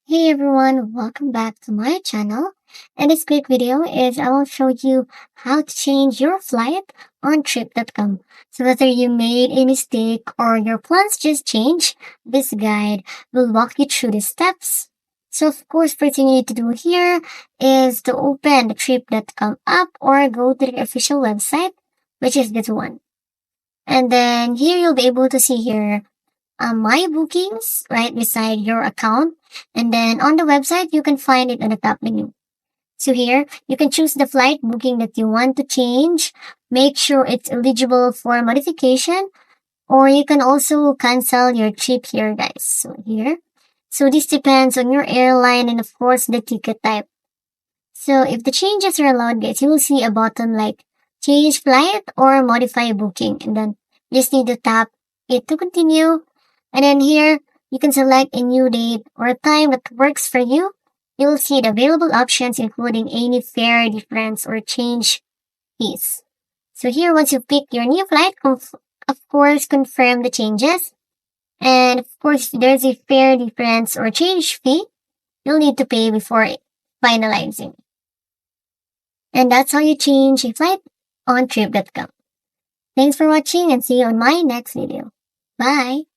Hey everyone, welcome back to my channel. And this quick video is I will show you how to change your flight on trip.com. So whether you made a mistake or your plans just change, this guide will walk you through the steps. So of course, first thing you need to do here is to open the trip.com app or go to the official website, which is this one. And then here you'll be able to see here my bookings right beside your account. And then on the website, you can find it on the top menu. So here, you can choose the flight booking that you want to change. Make sure it's eligible for modification, or you can also cancel your trip here, guys. So here. So this depends on your airline and of course the ticket type. So if the changes are allowed, guys, you will see a button like change flight or modify booking. And then you just need to tap it to continue. And then here, you can select a new date or a time that works for you. You will see the available options, including any fare difference or change fees. So here, once you pick your new flight, of course, confirm the changes. And of course, if there's a fare difference or change fee, you'll need to pay before finalizing. And that's how you change a flight on trip.com. Thanks for watching and see you on my next video. Bye!